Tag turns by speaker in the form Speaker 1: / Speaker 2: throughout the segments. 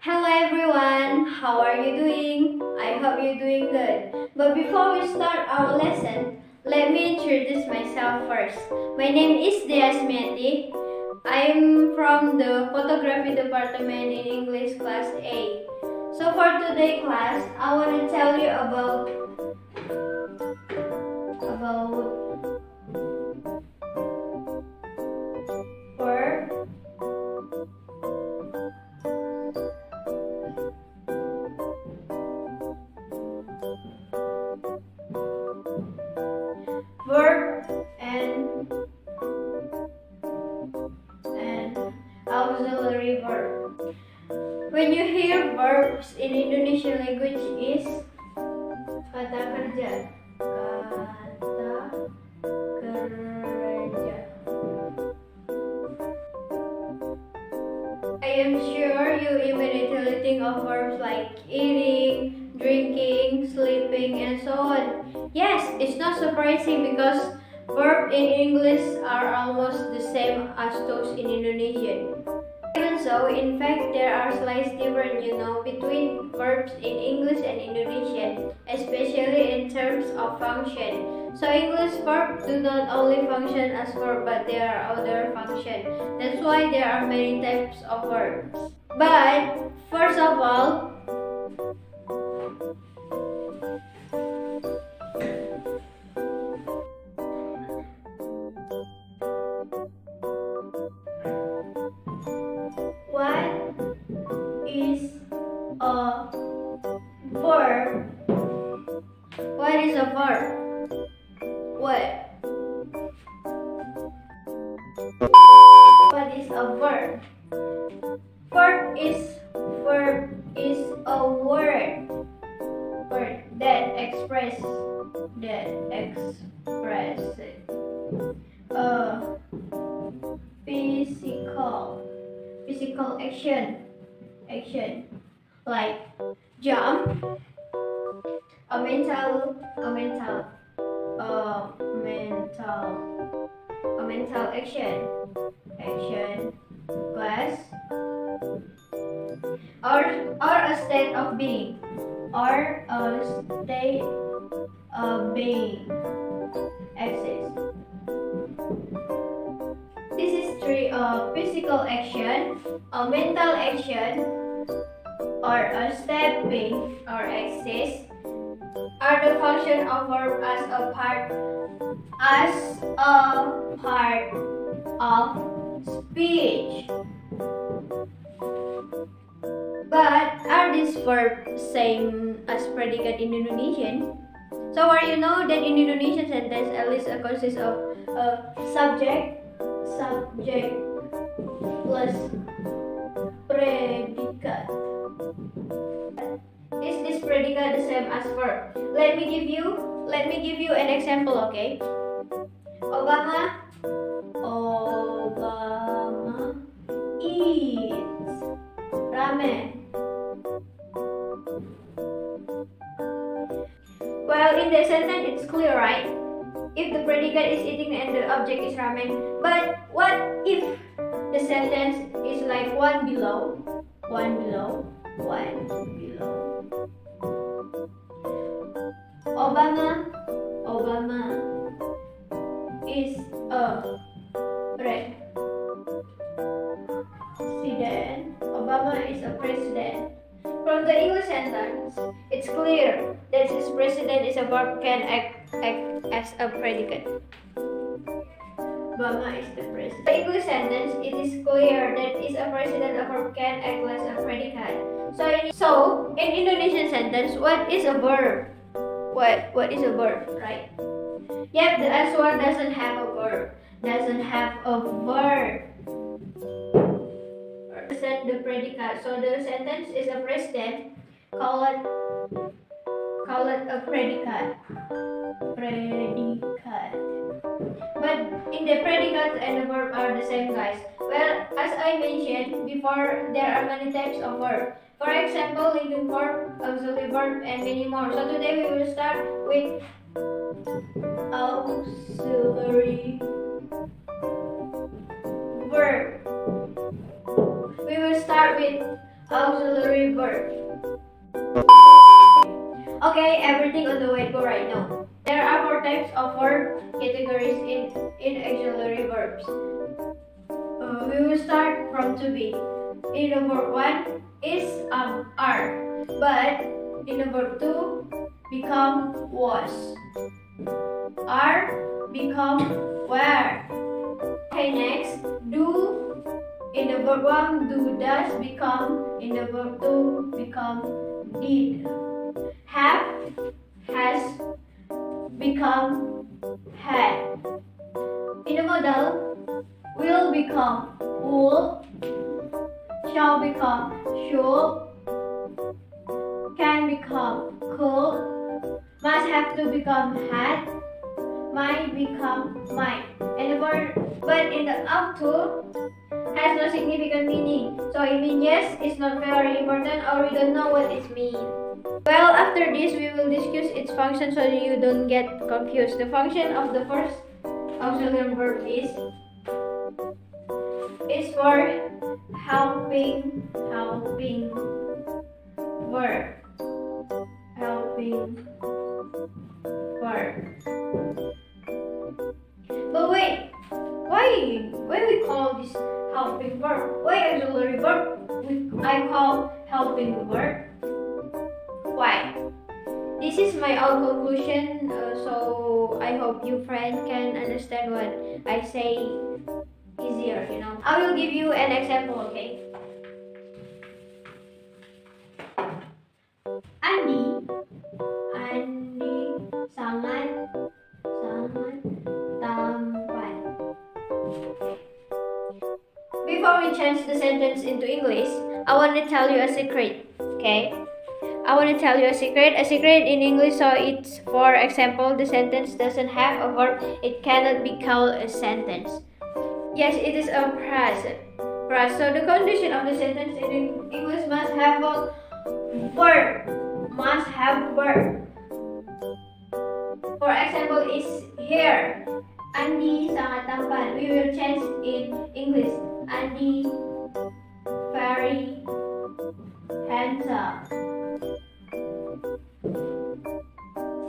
Speaker 1: Hello everyone, how are you doing? I hope you're doing good. But before we start our lesson, let me introduce myself first. My name is Deasmiati. I'm from the photography department in English class A. So for today's class, I want to tell you about verb, verb and auxiliary verb. When you hear verbs in Indonesian language is kata kerja. Kata kerja. I am sure you immediately think of verbs like eating, drinking, sleeping, and so on. Yes, it's not surprising because verbs in English are almost the same as those in Indonesian. Even so, in fact, there are slight differences, between verbs in English and Indonesian, especially in terms of function. So English verbs do not only function as verb, but there are other functions. That's why there are many types of verbs. But first of all, what is a verb? What is a verb? What? What is a verb? Verb is a word that express a physical action like jump, a mental action class, or a state of being exists. This is three: physical action, a mental action, or a state being or exist are the function of verb as a part of speech. But are these verbs same as predicate in Indonesian? So where you know that in Indonesian sentence at least consists of a subject plus predicate. Is this predicate the same as verb? Let me give you an example, okay? Obama eats ramen. Well, in the sentence it's clear, right? If the predicate is eating and the object is ramen. But what if the sentence is like one below? Obama is a president. Obama is a president. From the English sentence, it's clear that this president is a verb can act as a predicate. Obama is the president. The English sentence, it is clear that is a president, a verb can act as a predicate. So in Indonesian sentence, what is a verb? What is a verb, right? Yep, the answer doesn't have a verb. Present the predicate. So the sentence is a president. Call it a predicate. But in the predicate and the verb are the same, guys. Well, as I mentioned before, there are many types of verb. For example, linking verb, auxiliary verb, and many more. So today we will start with auxiliary verb. We will start with auxiliary verb. Okay, everything on the whiteboard right now. There are 4 types of verb categories in auxiliary verbs. We will start from to be. In the verb 1 is are, but in the verb 2 become was. Are become were. Okay, next do. In the verb 1 do does become, in the verb 2 become did. Have has become had. In the modal will become would, shall become should, can become could, must have to become had, might become might. And the word but in the up to has no significant meaning. So it means yes, it's not very important, or we don't know what it means. Well, after this we will discuss its function so that you don't get confused. The function of the first auxiliary verb is for helping verb. Helping verb. But wait, why we call this helping verb? Why auxiliary verb I call helping verb? Why? This is my own conclusion, so I hope you friend can understand what I say easier, I will give you an example, okay? Andi sangat tampan. Before we change the sentence into English, I want to tell you a secret, okay? I want to tell you a secret. A secret in English, so it's, for example, the sentence doesn't have a verb, it cannot be called a sentence. Yes, it is a phrase. So the condition of the sentence in English must have a verb. Must have verb. For example, is here. Andi sangat tampan. We will change in English. Andi very handsome.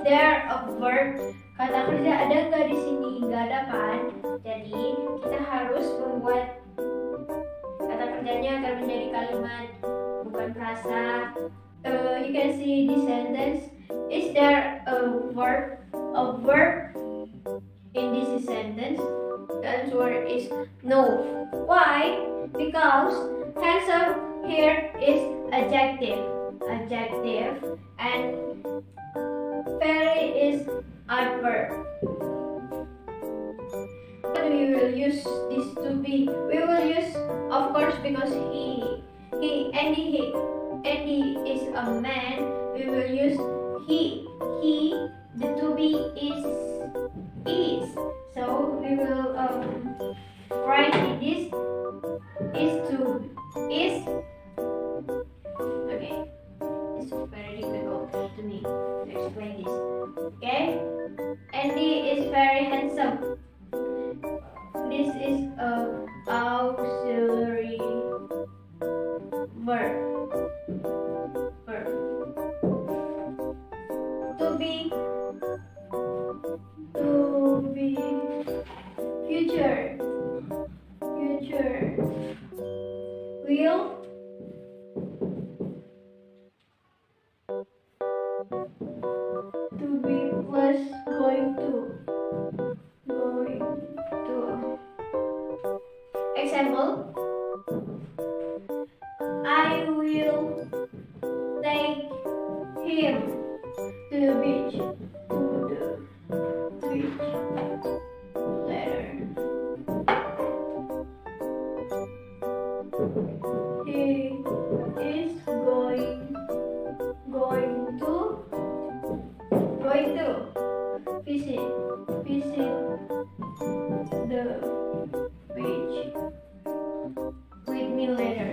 Speaker 1: There a verb. Kata kerja ada nggak di sini? Nggak ada kan? Jadi kita harus membuat kata kerjanya agar menjadi kalimat, bukan frasa. You can see this sentence. Is there a verb? A verb in this sentence? The answer is no. Why? Because handsome here is adjective, and very is adverb. We will use this to be. We will use, of course, because Andy is a man. We will use he. The to be is. So we will write this is. Okay, it's very difficult to me to explain this. Okay, Andy is very handsome. This is a auxiliary verb. To be future. Will to be plus going to. Example, I will take him to the beach. Later. He is going to visit the beach with me later.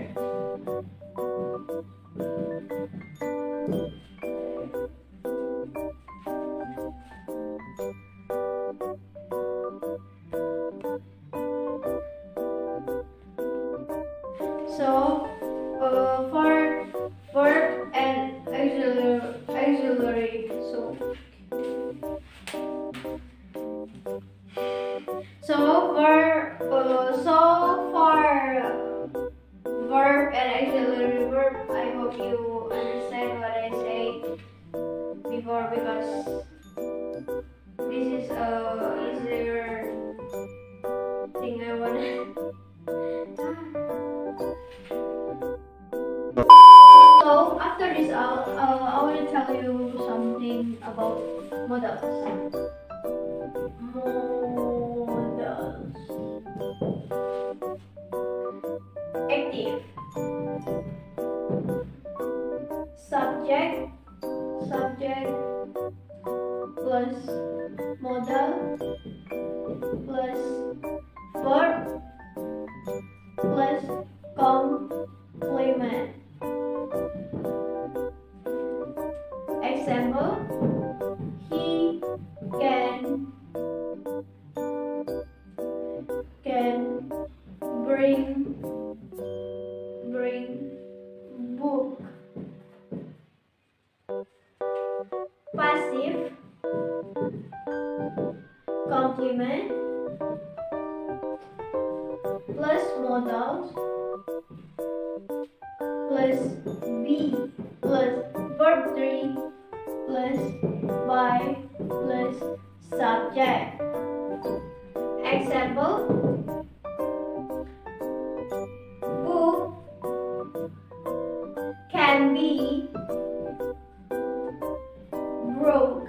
Speaker 1: auxiliary verb. I hope you understand what I say before, because this is a easier thing I wanna. So after this, I want to tell you something about modals. Modals. Active. Subject. Subject plus modal plus verb plus complement. Example: he can bring book. Passive complement plus modals plus be plus verb 3 plus by plus subject. Example: book can be broke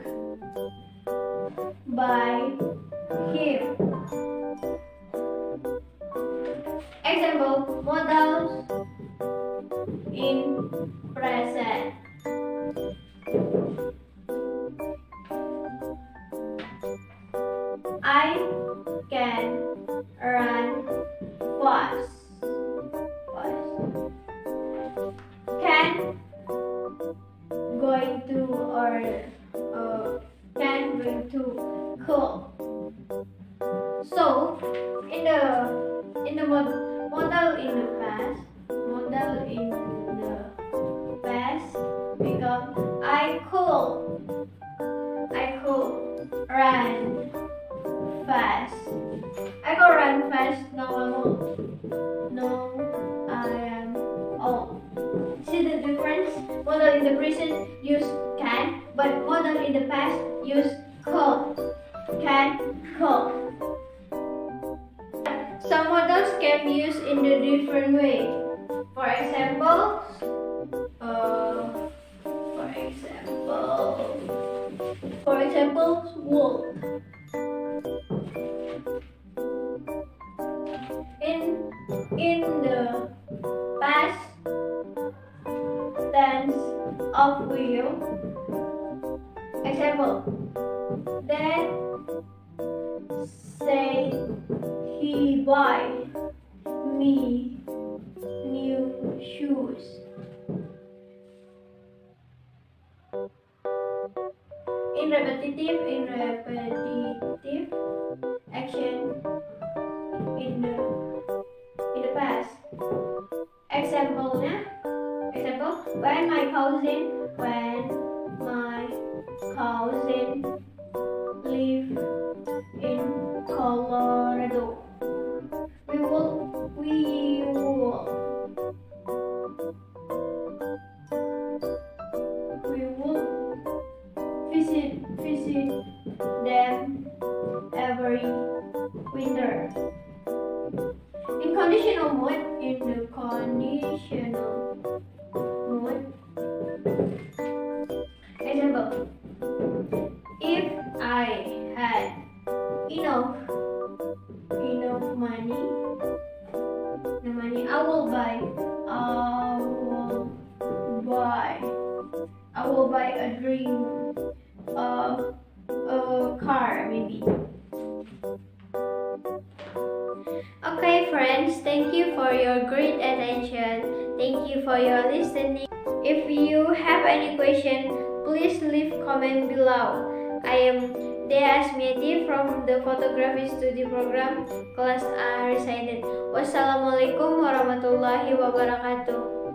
Speaker 1: by him. Example: modals in present. I can run fast. Can going to can going to cook. So in the modal in the past, become I could run fast. I could run fast. Now I'm old. No, I am old. See the difference? Modal in the present use can, but modal in the past use could. Can, could. Some modals can be used in a different way. For example, walk. In the past tense of will. Example: Dad say he buy me new shoes. In repetitive action in the past. Example: when my cousin live in Colorado. We will visit them every winter. In conditional mode, example: if I had enough money, I will buy a dream, a car maybe. Okay friends, thank you for your great attention. Thank you for your listening. If you have any question, please leave comment below. I am Dea Asmiati from the Photography Study Program, Kelas A Recited. Wassalamualaikum warahmatullahi wabarakatuh.